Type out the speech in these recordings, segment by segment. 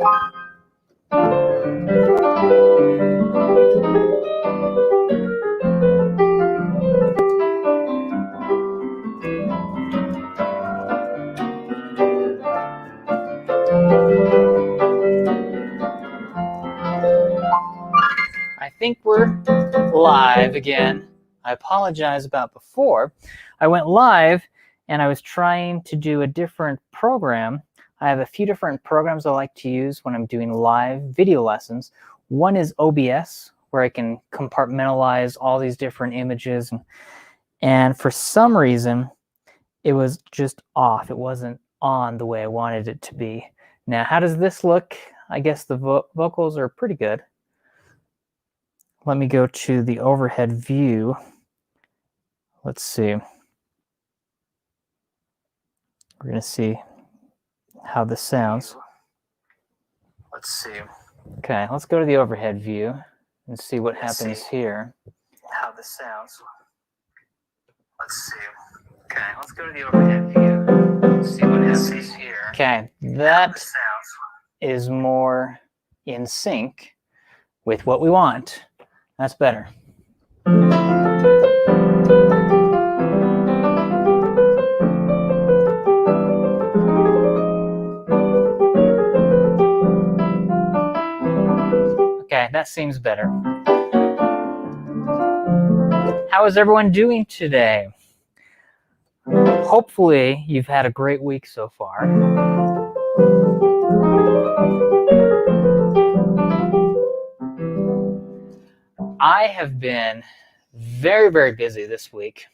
I think we're live again. I apologize about before. I went live and I was trying to do a different program. I have a few different programs I like to use when I'm doing live video lessons. One is OBS, where I can compartmentalize all these different images. And for some reason, it was just off. It wasn't on the way I wanted it to be. Now, how does this look? I guess the vocals are pretty good. Let me go to the overhead view. Let's see. We're going to see how this sounds. Let's see. Okay, let's go to the overhead view and see what happens here. How this sounds. Let's see. Okay, let's go to the overhead view and see what happens here. Okay, that is more in sync with what we want. That's better. Okay, that seems better. How is everyone doing today? Hopefully, you've had a great week so far. I have been very, very busy this week.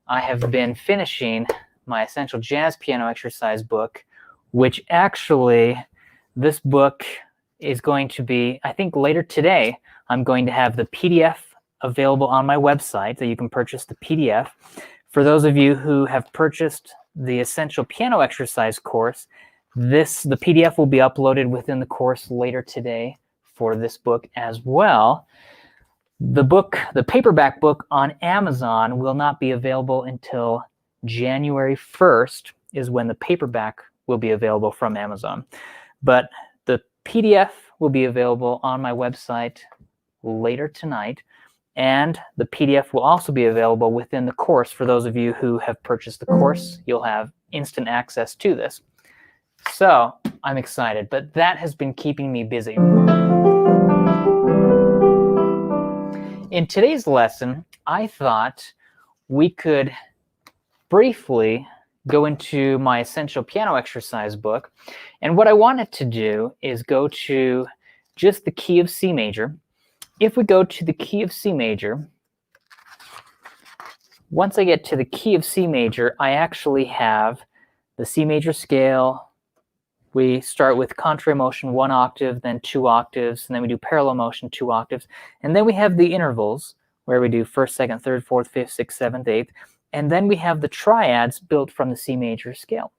I have been finishing my Essential Jazz Piano Exercise book, which actually, this book is going to be, I think later today, I'm going to have the PDF available on my website that you can purchase the PDF. For those of you who have purchased the Essential Piano Exercise course, the PDF will be uploaded within the course later today for this book as well. The paperback book on Amazon will not be available until January 1st is when the paperback will be available from Amazon. But the PDF will be available on my website later tonight, and the PDF will also be available within the course. For those of you who have purchased the course, you'll have instant access to this. So I'm excited, but that has been keeping me busy. In today's lesson, I thought we could briefly go into my Essential Piano Exercise book. And what I wanted to do is go to just the key of C major. If we go to the key of C major, once I get to the key of C major, I actually have the C major scale. We start with contrary motion 1 octave, then 2 octaves, and then we do parallel motion 2 octaves. And then we have the intervals where we do 1st, 2nd, 3rd, 4th, 5th, 6th, 7th, 8th. And then we have the triads built from the C major scale.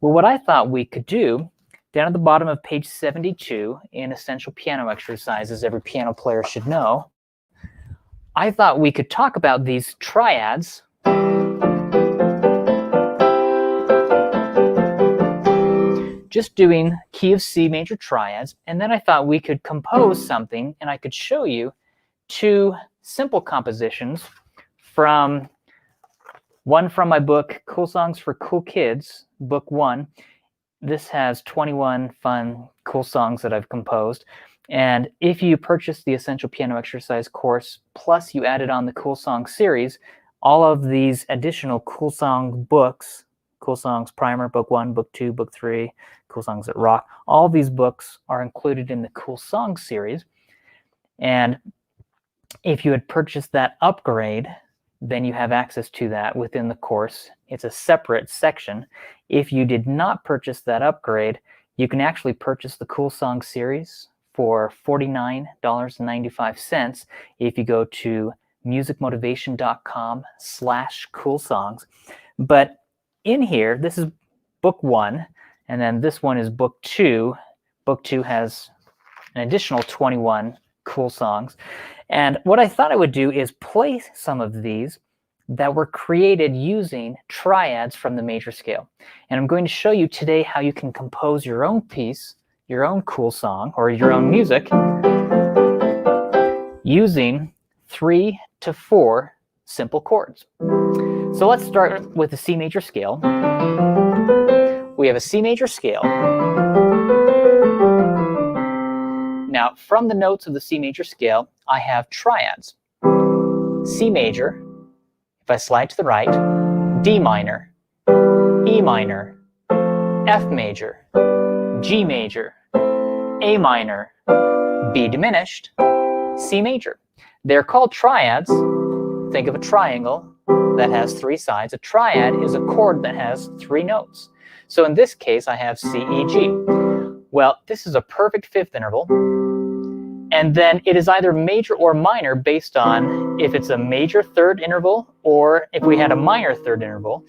Well, what I thought we could do, down at the bottom of page 72 in Essential Piano Exercises, every piano player should know, I thought we could talk about these triads just doing key of C major triads, and then I thought we could compose something and I could show you 2 simple compositions from one from my book, Cool Songs for Cool Kids, book 1. This has 21 fun, cool songs that I've composed. And if you purchase the Essential Piano Exercise course, plus you added on the Cool Song series, all of these additional Cool Song books, Cool Songs Primer, book 1, book 2, book 3, Cool Songs That Rock, all these books are included in the Cool Song series. And if you had purchased that upgrade, then you have access to that within the course. It's a separate section. If you did not purchase that upgrade, you can actually purchase the Cool Song series for $49.95 if you go to musicmotivation.com/coolsongs. But in here, this is book 1, and then this one is book 2. Book 2 has an additional 21 cool songs. And what I thought I would do is play some of these that were created using triads from the major scale. And I'm going to show you today how you can compose your own piece your own cool song or your own music using 3 to 4 simple chords. So let's start with the C major scale. We have a C major scale. Now, from the notes of the C major scale, I have triads. C major, if I slide to the right, D minor, E minor, F major, G major, A minor, B diminished, C major. They're called triads. Think of a triangle that has 3 sides. A triad is a chord that has 3 notes. So in this case, I have C, E, G. Well, this is a perfect fifth interval. And then it is either major or minor based on if it's a major third interval or if we had a minor third interval.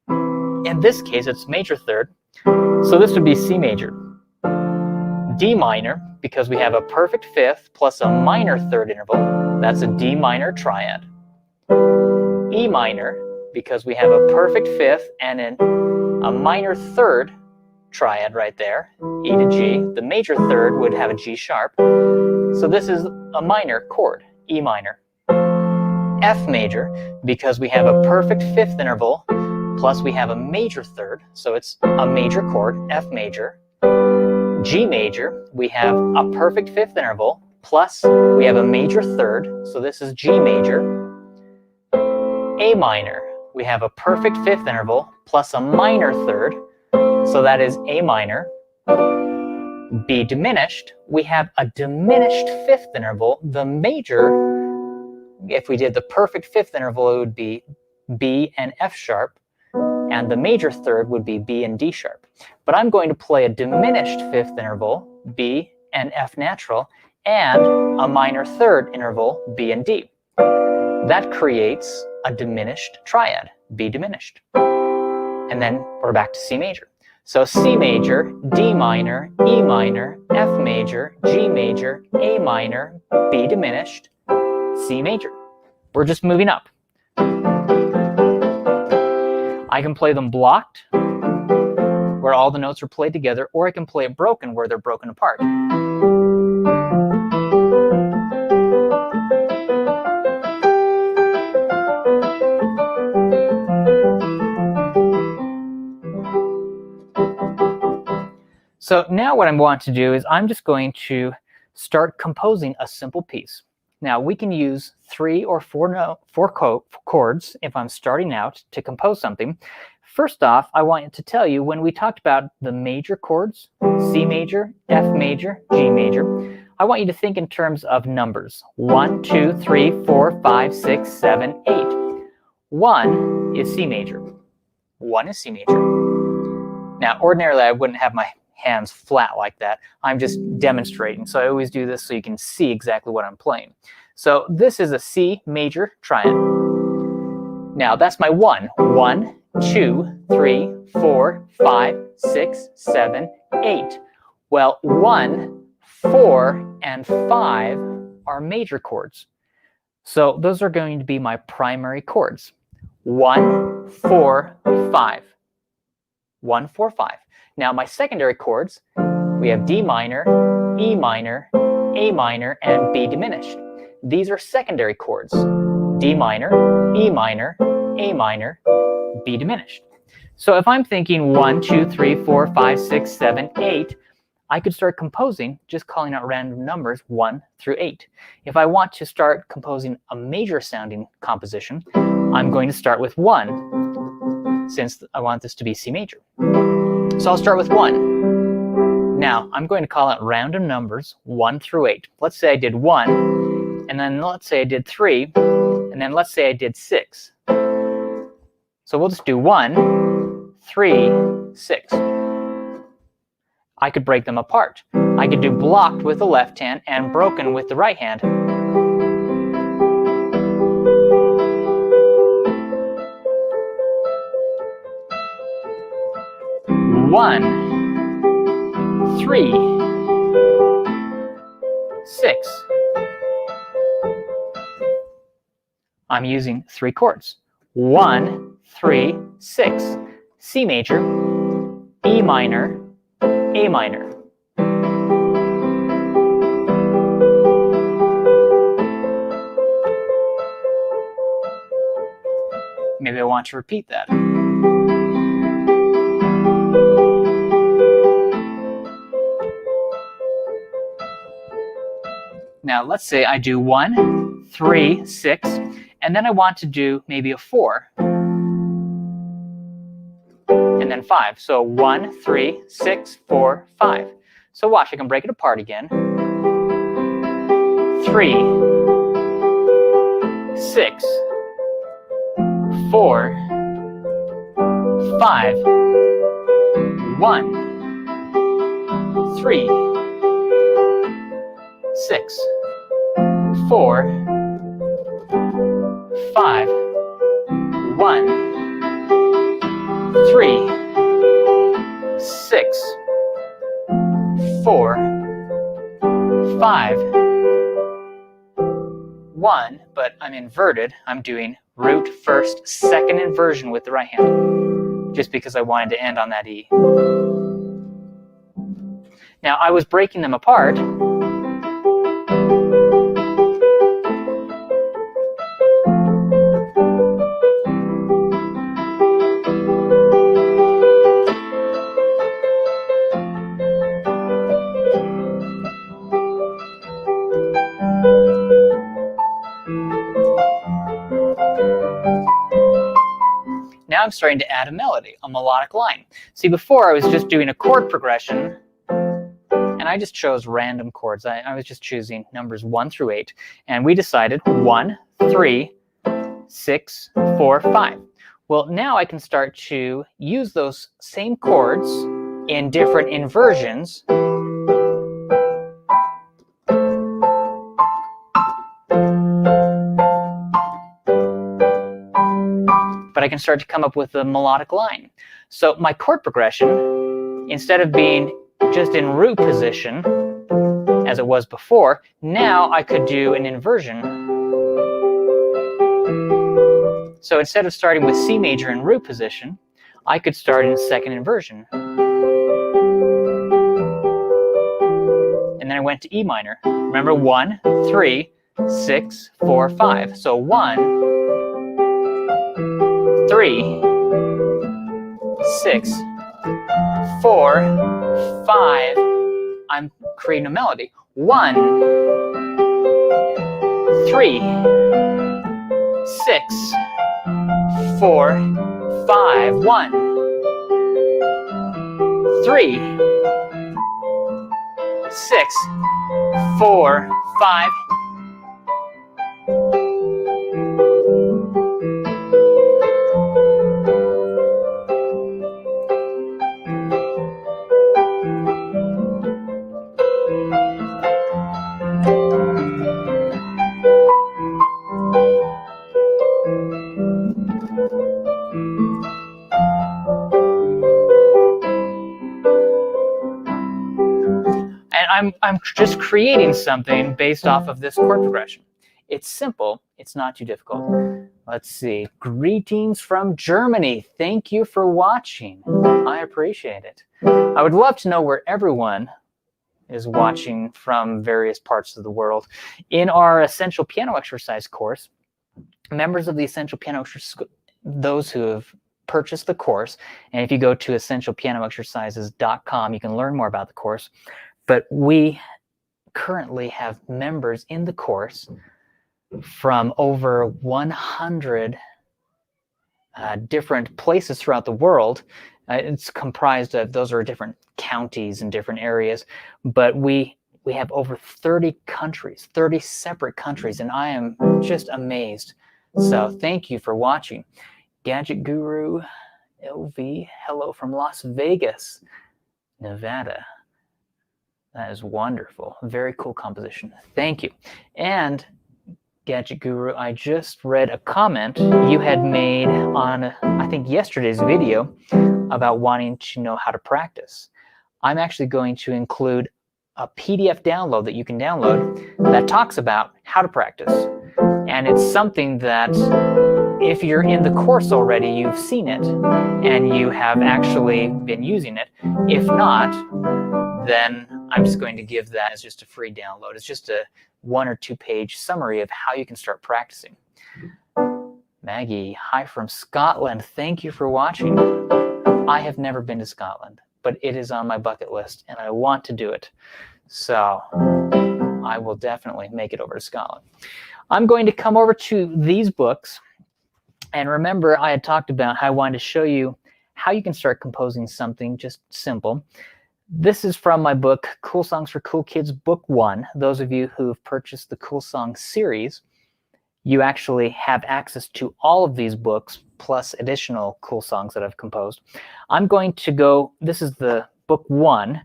In this case, it's major third. So this would be C major. D minor, because we have a perfect fifth plus a minor third interval. That's a D minor triad. E minor, because we have a perfect fifth and a minor third triad right there, E to G. The major third would have a G sharp. So this is a minor chord, E minor. F major, because we have a perfect fifth interval, plus we have a major third, so it's a major chord, F major. G major, we have a perfect fifth interval, plus we have a major third, so this is G major. A minor, we have a perfect fifth interval, plus a minor third, so that is A minor. B diminished, we have a diminished fifth interval. The major, if we did the perfect fifth interval, it would be B and F sharp, and the major third would be B and D sharp. But I'm going to play a diminished fifth interval, B and F natural, and a minor third interval, B and D. That creates a diminished triad, B diminished. And then we're back to C major. So C major, D minor, E minor, F major, G major, A minor, B diminished, C major. We're just moving up. I can play them blocked, where all the notes are played together, or I can play it broken, where they're broken apart. So now what I want to do is I'm just going to start composing a simple piece. Now we can use 3 or 4 chords if I'm starting out to compose something. First off, I want to tell you, when we talked about the major chords, C major, F major, G major, I want you to think in terms of numbers. 1, 2, 3, 4, 5, 6, 7, 8. 1 is C major. 1 is C major. Now ordinarily I wouldn't have my hands flat like that. I'm just demonstrating. So I always do this so you can see exactly what I'm playing. So this is a C major triad. Now that's my 1. 1, 2, 3, 4, 5, 6, 7, 8. Well, 1, 4, and 5 are major chords. So those are going to be my primary chords. 1, 4, 5. 1, 4, 5. Now my secondary chords, we have D minor, E minor, A minor, and B diminished. These are secondary chords. D minor, E minor, A minor, B diminished. So if I'm thinking 1, 2, 3, 4, 5, 6, 7, 8, I could start composing just calling out random numbers 1 through 8. If I want to start composing a major sounding composition, I'm going to start with 1, since I want this to be C major. So I'll start with 1. Now I'm going to call out random numbers 1 through 8. Let's say I did 1, and then let's say I did 3, and then let's say I did 6. So we'll just do 1, 3, 6. I could break them apart. I could do blocked with the left hand and broken with the right hand. One, 3, 6. I'm using 3 chords. 1, 3, 6. C major, E minor, A minor. maybe I want to repeat that. Now let's say I do 1, 3, 6, and then I want to do maybe a 4. And then 5. So 1, 3, 6, 4, 5. So watch, I can break it apart again. 3, 6, 4, 5, 1, 3, 6, 4, 5, 1, 3, 6, 4, 5, 1, but I'm inverted. I'm doing root first, second inversion with the right hand, just because I wanted to end on that E. Now I was breaking them apart. Now I'm starting to add a melody, a melodic line. See, before I was just doing a chord progression, and I just chose random chords. I was just choosing numbers 1 through 8, and we decided 1, 3, 6, 4, 5. Well, now I can start to use those same chords in different inversions. But I can start to come up with a melodic line. So my chord progression, instead of being just in root position, as it was before, now I could do an inversion. So instead of starting with C major in root position, I could start in a second inversion. And then I went to E minor. Remember, 1, 3, 6, 4, 5. So 1, 3, 6, 4, 5. I'm creating a melody. 1, 3, 6, 4, 5. 1, 3, 6, 4, 5. And I'm just creating something based off of this chord progression. It's simple. It's not too difficult. Let's see. Greetings from Germany. Thank you for watching. I appreciate it. I would love to know where everyone is watching from various parts of the world. In our Essential Piano Exercise course, members of the Essential Piano Exercise, those who have purchased the course, and if you go to essentialpianoexercises.com, you can learn more about the course. But we currently have members in the course from over 100 different places throughout the world. It's comprised of, those are different counties and different areas, but we have over 30 countries, 30 separate countries, and I am just amazed. So thank you for watching. Gadget Guru LV, hello from Las Vegas, Nevada. That is wonderful. Very cool composition. Thank you. And Gadget Guru, I just read a comment you had made on, I think, yesterday's video about wanting to know how to practice. I'm actually going to include a PDF download that you can download that talks about how to practice. And it's something that if you're in the course already, you've seen it and you have actually been using it. If not, then I'm just going to give that as just a free download. It's just a 1 or 2 page summary of how you can start practicing. Maggie, hi from Scotland. Thank you for watching. I have never been to Scotland, but it is on my bucket list, and I want to do it. So I will definitely make it over to Scotland. I'm going to come over to these books. And remember, I had talked about how I wanted to show you how you can start composing something just simple. This is from my book, Cool Songs for Cool Kids, Book 1. Those of you who have purchased the Cool Songs series, you actually have access to all of these books, plus additional cool songs that I've composed. I'm going to go, this is the Book 1.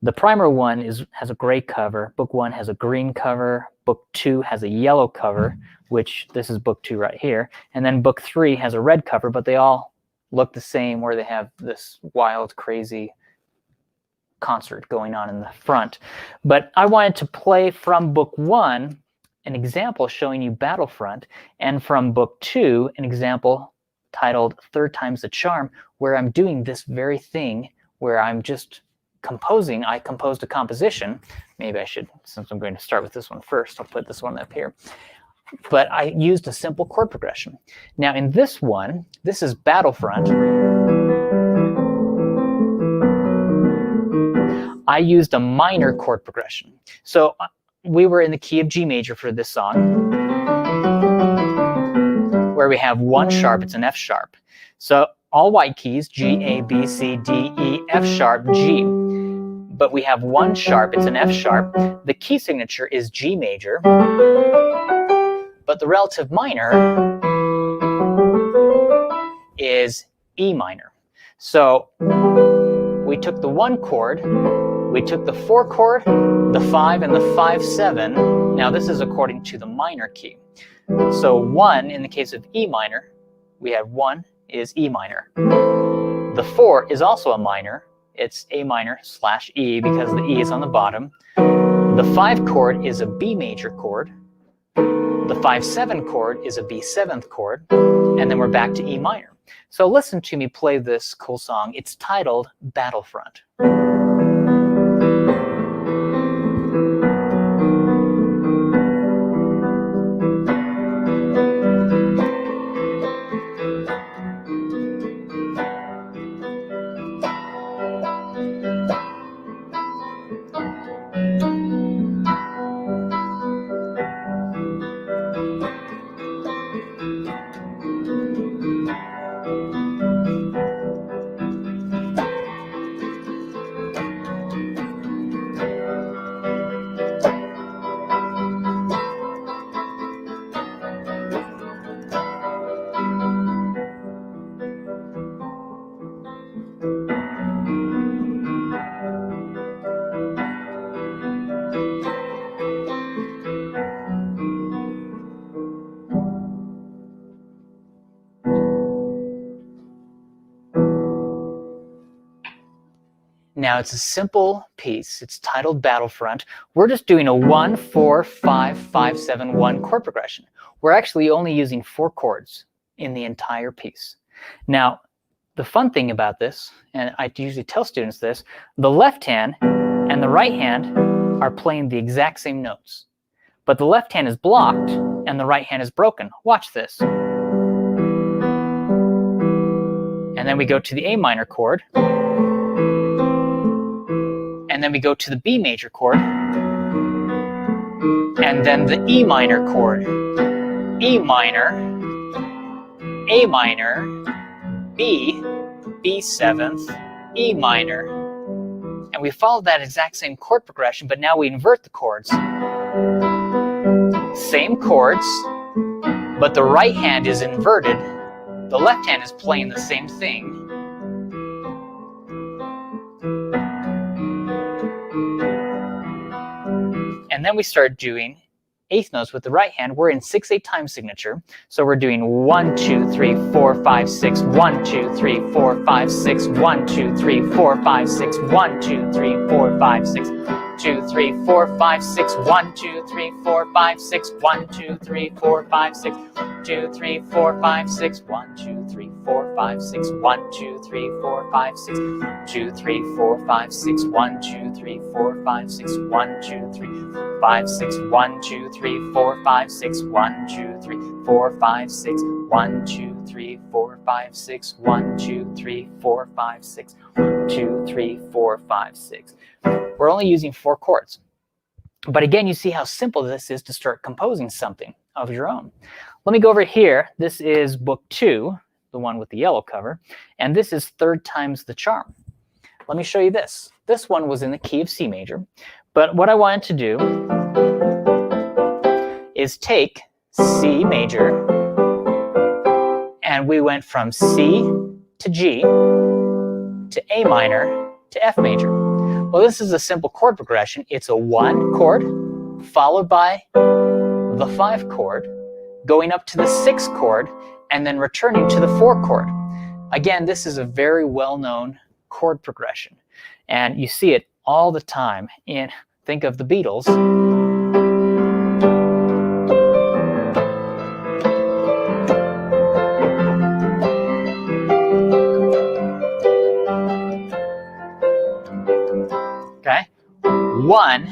The primer one has a gray cover. Book 1 has a green cover. Book 2 has a yellow cover, which this is Book 2 right here. And then Book 3 has a red cover, but they all look the same, where they have this wild, crazy concert going on in the front. But I wanted to play from Book 1 an example showing you Battlefront, and from Book 2 an example titled Third Time's the Charm, where I'm doing this very thing, where I'm just composing. I composed a composition. Maybe I should, since I'm going to start with this one first, I'll put this one up here. But I used a simple chord progression. Now in this one, this is Battlefront. I used a minor chord progression. So we were in the key of G major for this song, where we have 1 sharp, it's an F sharp. So all white keys, G, A, B, C, D, E, F sharp, G. But we have 1 sharp, it's an F sharp. The key signature is G major, but the relative minor is E minor. So we took the 1 chord, we took the 4 chord, the 5, and the 5/7. Now this is according to the minor key. So 1, in the case of E minor, we have 1 is E minor. The 4 is also a minor. It's A minor / E because the E is on the bottom. The 5 chord is a B major chord. The 5/7 chord is a B7th chord. And then we're back to E minor. So listen to me play this cool song. It's titled Battlefront. Now it's a simple piece. It's titled Battlefront. We're just doing a 1, 4, 5, 5, 7, 1 chord progression. We're actually only using 4 chords in the entire piece. Now, the fun thing about this, and I usually tell students this, the left hand and the right hand are playing the exact same notes. But the left hand is blocked and the right hand is broken. Watch this. And then we go to the A minor chord. And then we go to the B major chord, and then the E minor chord. E minor, A minor, B, B7th, E minor. And we follow that exact same chord progression, but now we invert the chords. Same chords, but the right hand is inverted. The left hand is playing the same thing. And then we start doing eighth notes with the right hand. We're in 6/8 time signature. So we're doing 1, 2, 3, 4, 5, 6, 1, 2, 3, 4, 5, 6, 1, 2, 3, 4, 5, 6, 1, 2, 3, 4, 5, 6, 2, 3, 4, 5, 6, 1, 2, 3, 4, 5, 6, 1, 2, 3, 4, 5, 6, 2, 3, 4, 5, 6, 1, 2, 3, 4, 5, 6, 1, 2, 3, 4, 5, 6, 2, 3, 4, 5, 6, 1, 2, 3, 4, 5, 6, 1, 2, 3, 5, 6, 1, 2, 3, 4, 5, 6, 1, 2, 3, 4, 5, 6. 1, 2, 3, 4, 5, 6. 1, 2, 3, 4, 5, 6. 1, 2, 3, 4, 5, 6. We're only using 4 chords. But again, you see how simple this is to start composing something of your own. Let me go over here. This is book 2, the one with the yellow cover, and this is Third Time's the Charm. Let me show you this. This one was in the key of C major, but what I wanted to do is take C major, and we went from C to G to A minor to F major. Well, this is a simple chord progression. It's a 1 chord followed by the 5 chord, going up to the 6 chord, and then returning to the 4 chord. Again, this is a very well-known chord progression, and you see it all the time in, think of the Beatles. Okay, 1,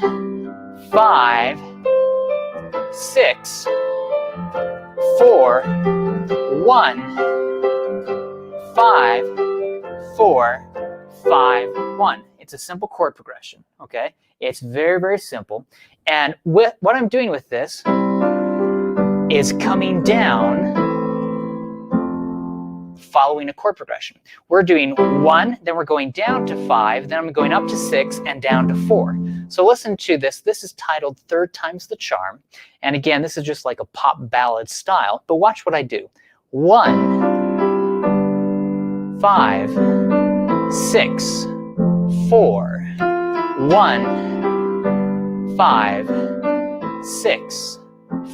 5, 6, 4, 1, 5, 4, 5, 1. It's a simple chord progression, okay? It's very, very simple. And what I'm doing with this is coming down following a chord progression. We're doing 1, then we're going down to 5, then I'm going up to 6 and down to 4. So listen to this. This is titled Third Time's the Charm. And again, this is just like a pop ballad style, but watch what I do. 1, 5, 6, 4, 1, 5, 6,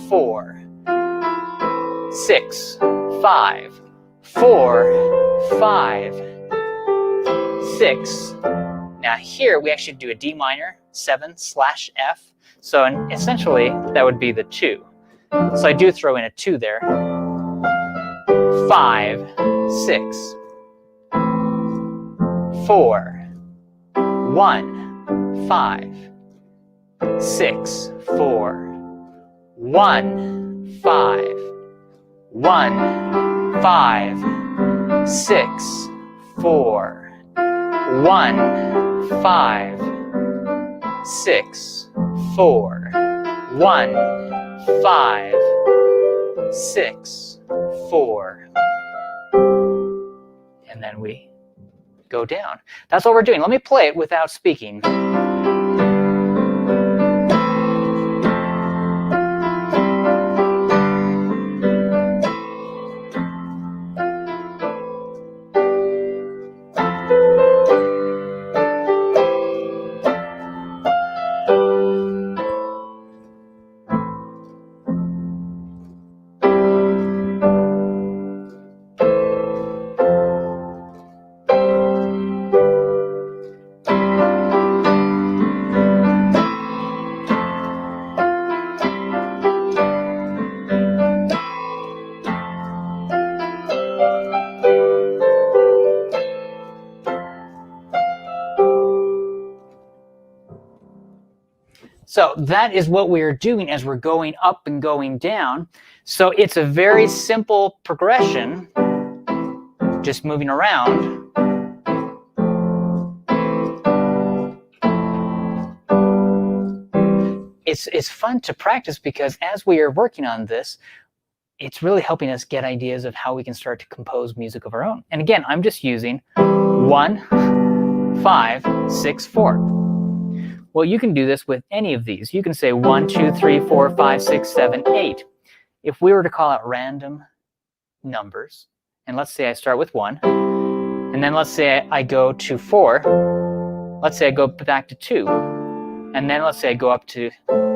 4, 6, 5, 4, 5, 6. Now here we actually do a D minor 7/F. So essentially that would be the 2. So I do throw in a 2 there. 5, 6, 4, 1, 5, 6, 4, 1, 5, 1, 5, 6, 4, 1, 5, 6, 4, 1, 5, 6, 4. And then we go down. That's what we're doing. Let me play it without speaking. So that is what we are doing as we're going up and going down. So it's a very simple progression, just moving around. It's fun to practice because as we are working on this, it's really helping us get ideas of how we can start to compose music of our own. And again, I'm just using 1, 5, 6, 4. Well, you can do this with any of these. You can say 1, 2, 3, 4, 5, 6, 7, 8. If we were to call out random numbers, and let's say I start with 1, and then let's say I go to 4, let's say I go back to 2, and then let's say I go up to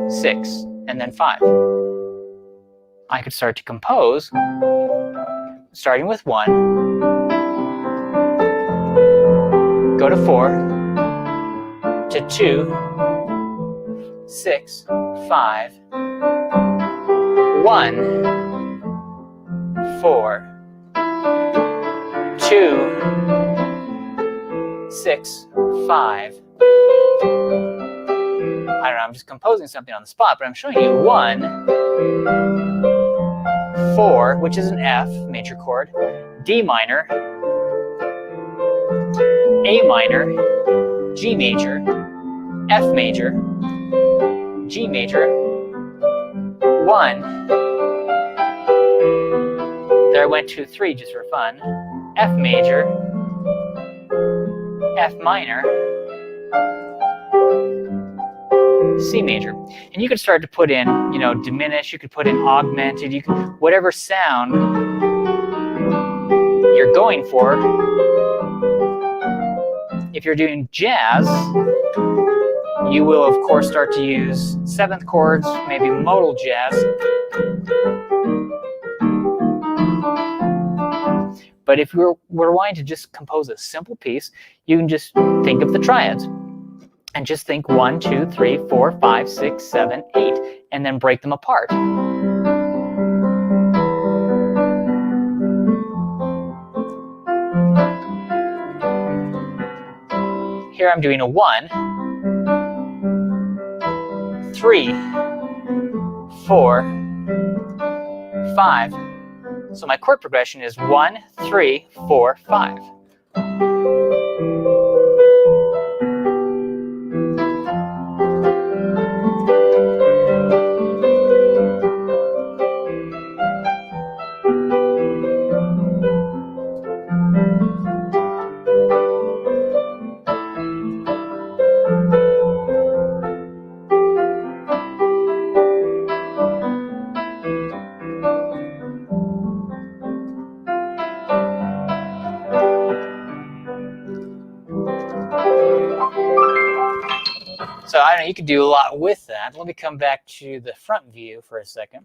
6, and then 5. I could start to compose, starting with 1, go to 4, to 2, 6, 5, 1, 4, 2, 6, 5. I don't know, I'm just composing something on the spot, but I'm showing you 1, 4, which is an F major chord, D minor, A minor, G major, F major, G major, 1. There I went to 3 just for fun. F major, F minor, C major. And you could start to put in, diminish, you could put in augmented, you can, whatever sound you're going for. If you're doing jazz, you will of course start to use 7th chords, maybe modal jazz. But if we're wanting to just compose a simple piece, you can just think of the triads. And just think 1, 2, 3, 4, 5, 6, 7, 8, and then break them apart. Here I'm doing a 1, 3, 4, 5. So my chord progression is 1, 3, 4, 5. So I don't know, you could do a lot with that. Let me come back to the front view for a second.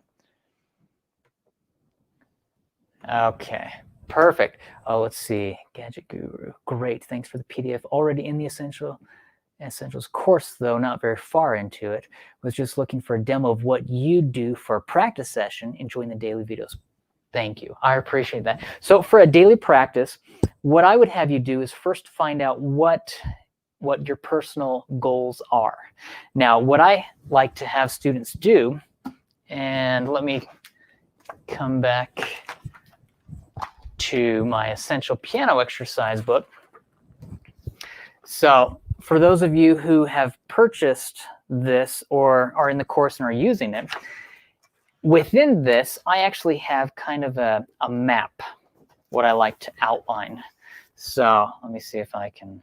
Okay, perfect. Oh, let's see. Gadget Guru. Great. Thanks for the PDF. Already in the Essentials course, though, not very far into it. Was just looking for a demo of what you do for a practice session, enjoying the daily videos. Thank you. I appreciate that. So for a daily practice, what I would have you do is first find out what your personal goals are. Now, what I like to have students do, and let me come back to my Essential Piano Exercise book. So for those of you who have purchased this or are in the course and are using it, within this, I actually have kind of a map, what I like to outline. So let me see if I can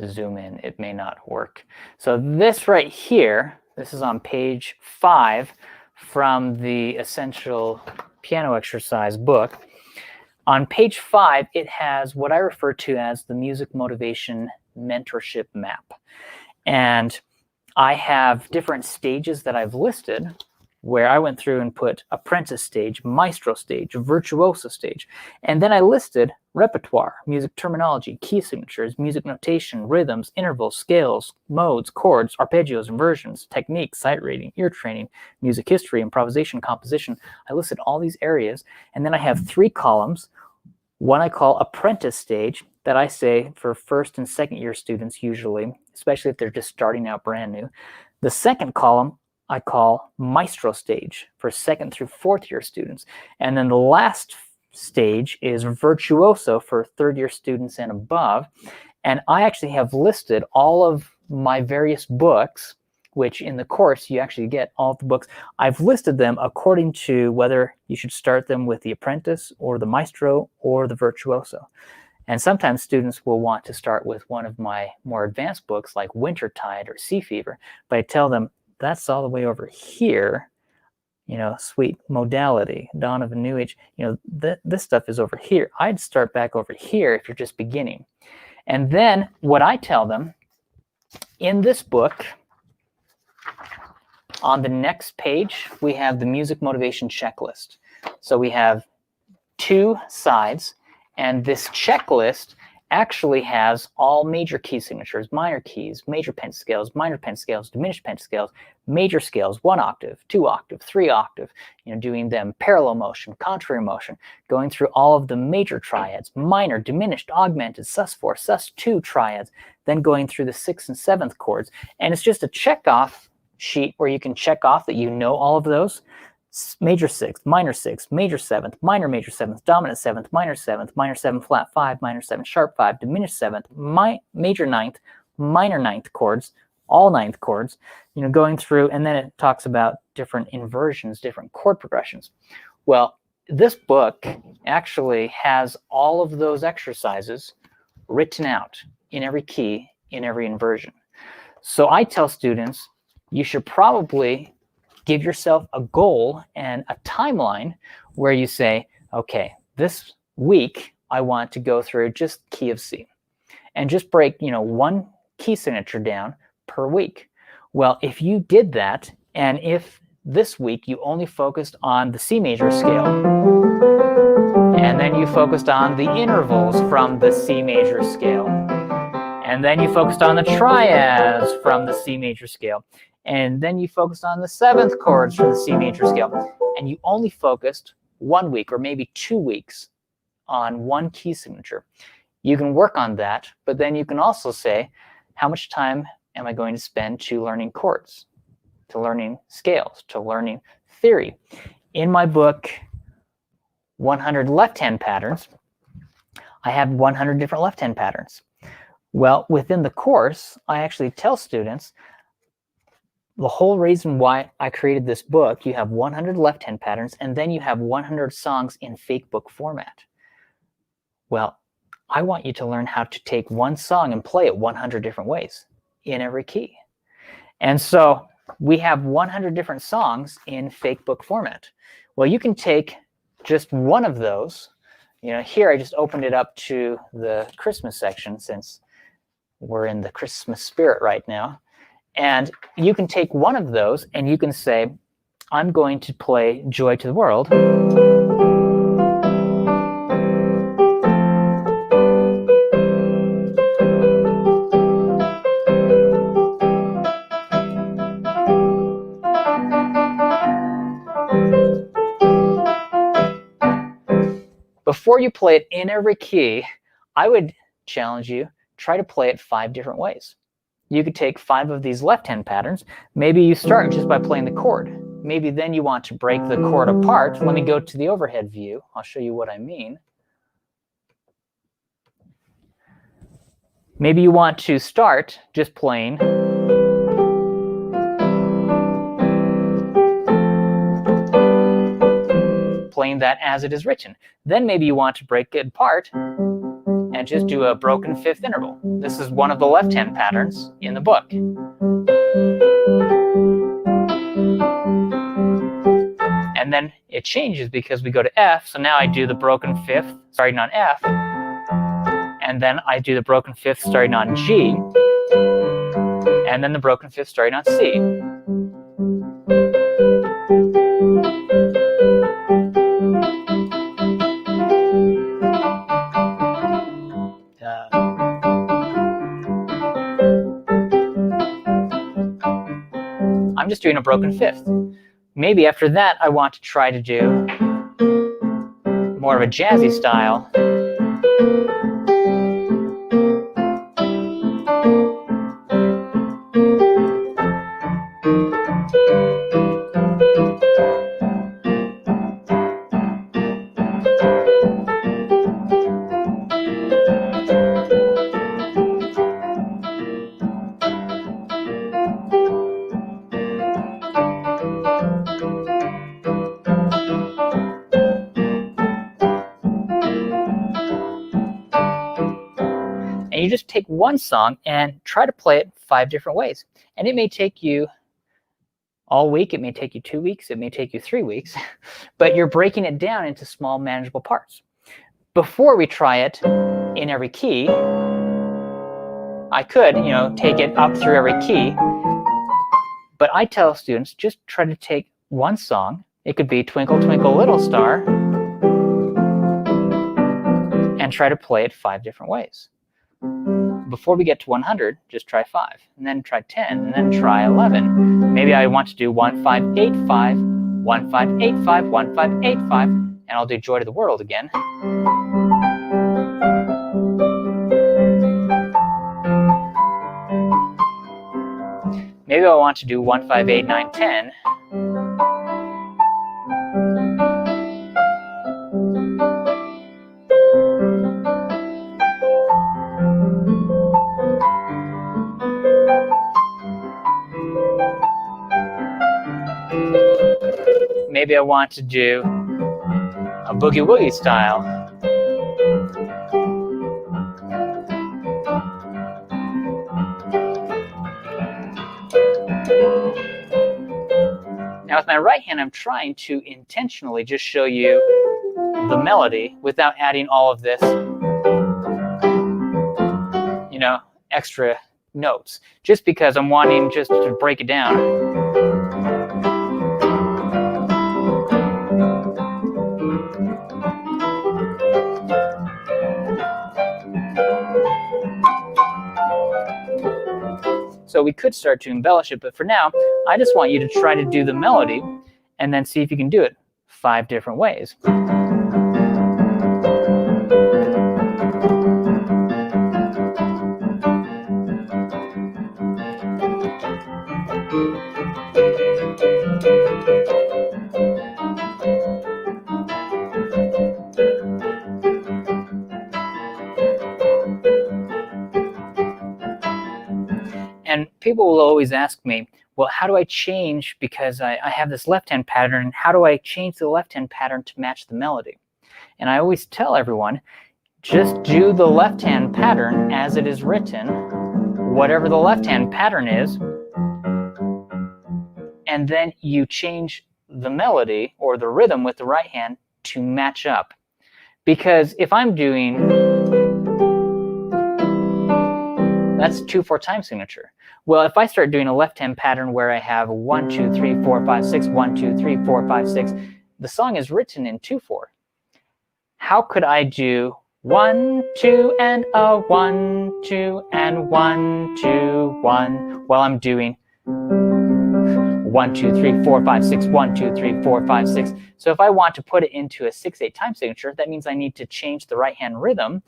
zoom in. It may not work. So this right here, this is on page 5 from the Essential Piano Exercise book. On page 5, it has what I refer to as the Music Motivation Mentorship Map. And I have different stages that I've listed where I went through and put apprentice stage, maestro stage, virtuoso stage. And then I listed repertoire, music terminology, key signatures, music notation, rhythms, intervals, scales, modes, chords, arpeggios, inversions, technique, sight reading, ear training, music history, improvisation, composition. I listed all these areas. And then I have 3 columns. One I call apprentice stage, that I say for 1st and 2nd year students usually, especially if they're just starting out brand new. The second column I call maestro stage for 2nd through 4th year students. And then the last stage is virtuoso for 3rd year students and above. And I actually have listed all of my various books, which in the course you actually get all of the books. I've listed them according to whether you should start them with the apprentice or the maestro or the virtuoso. And sometimes students will want to start with one of my more advanced books like Wintertide or Sea Fever, but I tell them that's all the way over here, Sweet Modality, Dawn of a New Age, this stuff is over here. I'd start back over here if you're just beginning. And then what I tell them in this book, on the next page, we have the Music Motivation Checklist. So we have 2 sides, and this checklist actually has all major key signatures, minor keys, major pentascales, minor pentascales, diminished pentascales, major scales, 1 octave, 2 octave, 3 octave, doing them parallel motion, contrary motion, going through all of the major triads, minor, diminished, augmented, sus4, sus2 triads, then going through the 6th and 7th chords. And it's just a check off sheet where you can check off that you know all of those. Major sixth, minor seventh, minor major seventh, dominant seventh, minor seven flat five, minor seven sharp five, diminished seventh, major ninth, minor ninth chords, all ninth chords, going through, and then it talks about different inversions, different chord progressions. Well, this book actually has all of those exercises written out in every key, in every inversion. So I tell students, you should probably give yourself a goal and a timeline where you say, okay, this week I want to go through just key of C and just break, one key signature down per week. Well, if you did that, and if this week you only focused on the C major scale, and then you focused on the intervals from the C major scale, and then you focused on the triads from the C major scale, and then you focused on the seventh chords from the C major scale, and you only focused 1 week or maybe 2 weeks on one key signature. You can work on that, but then you can also say, how much time am I going to spend to learning chords, to learning scales, to learning theory? In my book, 100 left-hand patterns, I have 100 different left-hand patterns. Well, within the course, I actually tell students the whole reason why I created this book, you have 100 left-hand patterns, and then you have 100 songs in fake book format. Well, I want you to learn how to take one song and play it 100 different ways in every key. And so we have 100 different songs in fake book format. Well, you can take just one of those. Here I just opened it up to the Christmas section since we're in the Christmas spirit right now. And you can take one of those and you can say, I'm going to play Joy to the World. Before you play it in every key, I would challenge you, try to play it 5 different ways. You could take 5 of these left-hand patterns. Maybe you start just by playing the chord. Maybe then you want to break the chord apart. Let me go to the overhead view. I'll show you what I mean. Maybe you want to start just playing that as it is written. Then maybe you want to break it apart and just do a broken fifth interval. This is one of the left-hand patterns in the book. And then it changes because we go to F, so now I do the broken fifth starting on F, and then I do the broken fifth starting on G, and then the broken fifth starting on C. I'm just doing a broken fifth. Maybe after that I want to try to do more of a jazzy style. And you just take one song and try to play it 5 different ways. And it may take you all week, it may take you 2 weeks, it may take you 3 weeks, but you're breaking it down into small manageable parts. Before we try it in every key, I could, take it up through every key, but I tell students just try to take one song. It could be Twinkle, Twinkle, Little Star, and try to play it 5 different ways. Before we get to 100, just try 5, and then try 10, and then try 11. Maybe I want to do 1, 5, 8, 5, 1, 5, 8, 5, 1, 5, 8, 5, and I'll do Joy to the World again. Maybe maybe I want to do 1, 5, 8, 9, 10. Maybe I want to do a boogie woogie style. Now with my right hand, I'm trying to intentionally just show you the melody without adding all of this, you know, extra notes, just because I'm wanting just to break it down. So we could start to embellish it, but for now, I just want you to try to do the melody and then see if you can do it 5 different ways. And people will always ask me, well, how do I change, because I have this left-hand pattern, how do I change the left-hand pattern to match the melody? And I always tell everyone, just do the left-hand pattern as it is written, whatever the left-hand pattern is, and then you change the melody or the rhythm with the right hand to match up. Because if I'm doing, that's 2/4 time signature. Well, if I start doing a left-hand pattern where I have 1, 2, 3, 4, 5, 6, 1, 2, 3, 4, 5, 6, the song is written in 2/4. How could I do 1, 2, and a 1, 2, and 1, 2, 1, while I'm doing 1, 2, 3, 4, 5, 6, 1, 2, 3, 4, 5, 6. So if I want to put it into a 6/8 time signature, that means I need to change the right hand rhythm.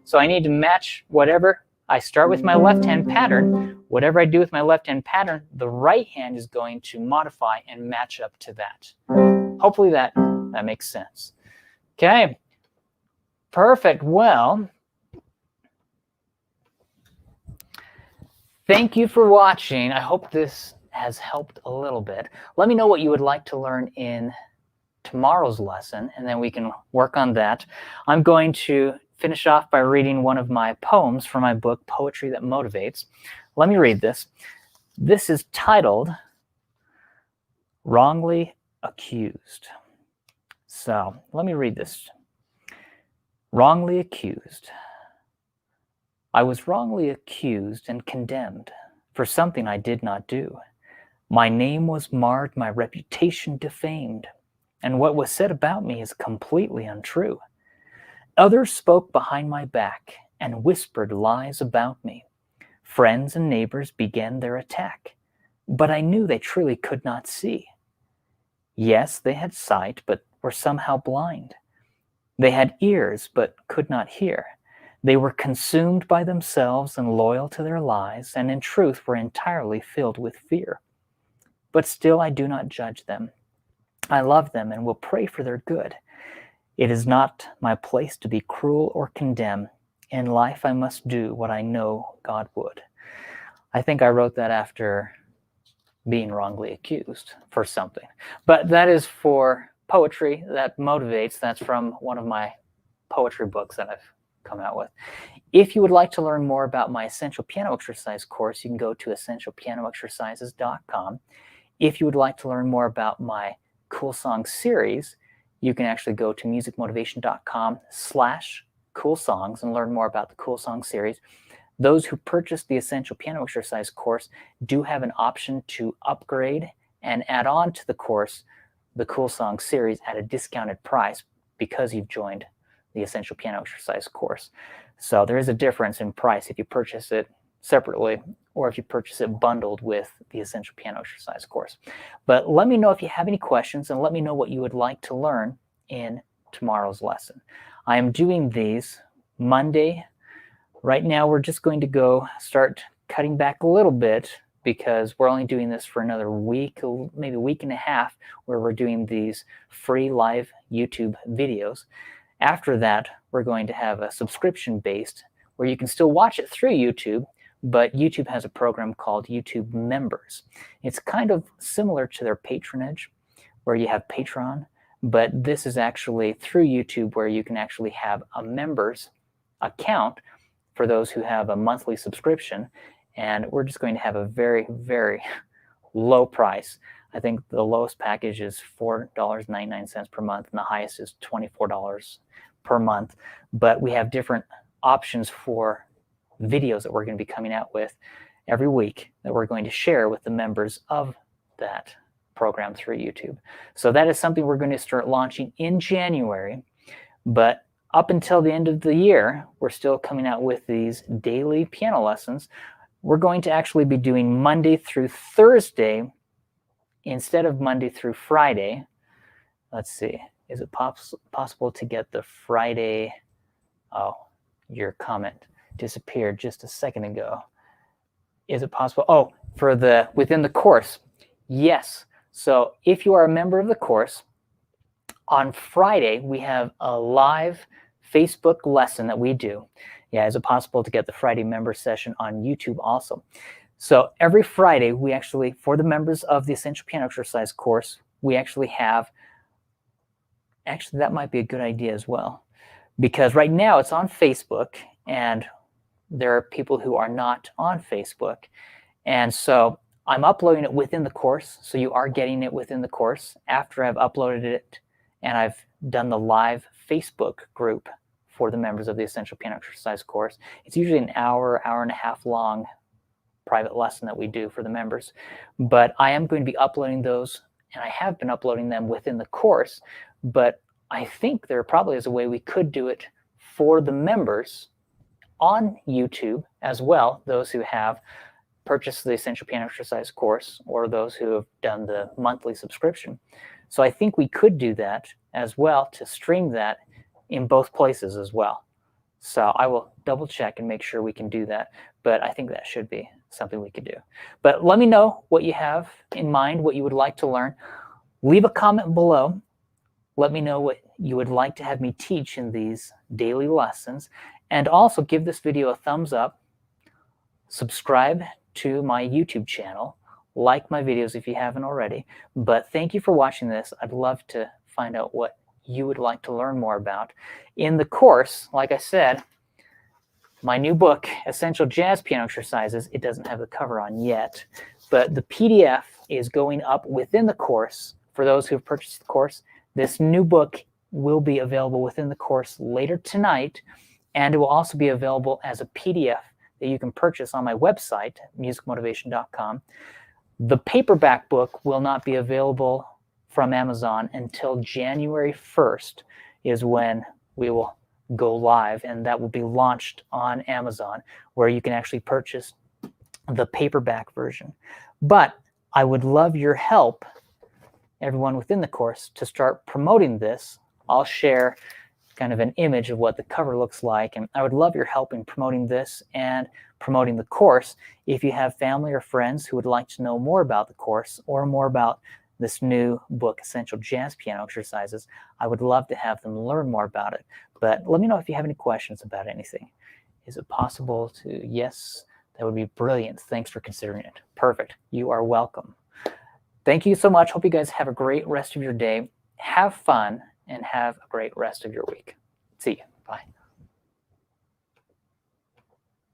So I need to match whatever I start with my left hand pattern. Whatever I do with my left hand pattern, the right hand is going to modify and match up to that. Hopefully that makes sense. Okay, perfect. Well, thank you for watching. I hope this has helped a little bit. Let me know what you would like to learn in tomorrow's lesson, and then we can work on that. I'm going to finish off by reading one of my poems from my book, Poetry That Motivates. Let me read this. This is titled Wrongly Accused. So let me read this. Wrongly accused. I was wrongly accused and condemned for something I did not do. My name was marred, my reputation defamed, and what was said about me is completely untrue. Others spoke behind my back and whispered lies about me. Friends and neighbors began their attack, but I knew they truly could not see. Yes, they had sight, but were somehow blind. They had ears, but could not hear. They were consumed by themselves and loyal to their lies, and in truth were entirely filled with fear. But still I do not judge them. I love them and will pray for their good. It is not my place to be cruel or condemn. In life I must do what I know God would. I think I wrote that after being wrongly accused for something. But that is for Poetry That Motivates. That's from one of my poetry books that I've come out with. If you would like to learn more about my Essential Piano Exercise course, you can go to essentialpianoexercises.com. If you would like to learn more about my Cool Songs series, you can actually go to musicmotivation.com/coolsongs and learn more about the Cool Songs series. Those who purchase the Essential Piano Exercise course do have an option to upgrade and add on to the course the Cool Songs series at a discounted price because you've joined the Essential Piano Exercise course. So there is a difference in price if you purchase it separately, or if you purchase it bundled with the Essential Piano Exercise course. But let me know if you have any questions, and let me know what you would like to learn in tomorrow's lesson. I am doing these Monday. Right now we're just going to go start cutting back a little bit because we're only doing this for another week, maybe a week and a half, where we're doing these free live YouTube videos. After that, we're going to have a subscription-based where you can still watch it through YouTube, but YouTube has a program called YouTube Members. It's kind of similar to their patronage, where you have Patreon, but this is actually through YouTube where you can actually have a members account for those who have a monthly subscription, and we're just going to have a very, very low price. I think the lowest package is $4.99 per month, and the highest is $24 per month. But we have different options for videos that we're going to be coming out with every week that we're going to share with the members of that program through YouTube. So that is something we're going to start launching in January. But up until the end of the year, we're still coming out with these daily piano lessons. We're going to actually be doing Monday through Thursday instead of Monday through Friday. Let's see. Is it possible to get the Friday? Oh, your comment disappeared just a second ago. Is it possible? Oh, for the within the course. Yes. So if you are a member of the course, on Friday we have a live Facebook lesson that we do. Yeah, is it possible to get the Friday member session on YouTube also? So every Friday we actually, for the members of the Essential Piano Exercise course, we actually have, actually that might be a good idea as well, because right now it's on Facebook and there are people who are not on Facebook. And so I'm uploading it within the course, so you are getting it within the course after I've uploaded it and I've done the live Facebook group for the members of the Essential Piano Exercise course. It's usually an hour, hour and a half long private lesson that we do for the members. But I am going to be uploading those, and I have been uploading them within the course, but I think there probably is a way we could do it for the members on YouTube as well, those who have purchased the Essential Piano Exercise course or those who have done the monthly subscription. So I think we could do that as well, to stream that in both places as well. So I will double check and make sure we can do that, but I think that should be something we could do. But let me know what you have in mind, what you would like to learn. Leave a comment below. Let me know what you would like to have me teach in these daily lessons, and also give this video a thumbs up. Subscribe to my YouTube channel. Like my videos if you haven't already. But thank you for watching this. I'd love to find out what you would like to learn more about. In the course, like I said, my new book, Essential Jazz Piano Exercises, it doesn't have the cover on yet, but the PDF is going up within the course for those who have purchased the course. This new book will be available within the course later tonight, and it will also be available as a PDF that you can purchase on my website, musicmotivation.com. The paperback book will not be available from Amazon until January 1st is when we will go live, and that will be launched on Amazon, where you can actually purchase the paperback version. But I would love your help, everyone within the course, to start promoting this. I'll share kind of an image of what the cover looks like, and I would love your help in promoting this and promoting the course. If you have family or friends who would like to know more about the course or more about this new book, Essential Jazz Piano Exercises, I would love to have them learn more about it. But let me know if you have any questions about anything. Is it possible to? Yes, that would be brilliant. Thanks for considering it. Perfect. You are welcome. Thank you so much. Hope you guys have a great rest of your day. Have fun and have a great rest of your week. See you. Bye.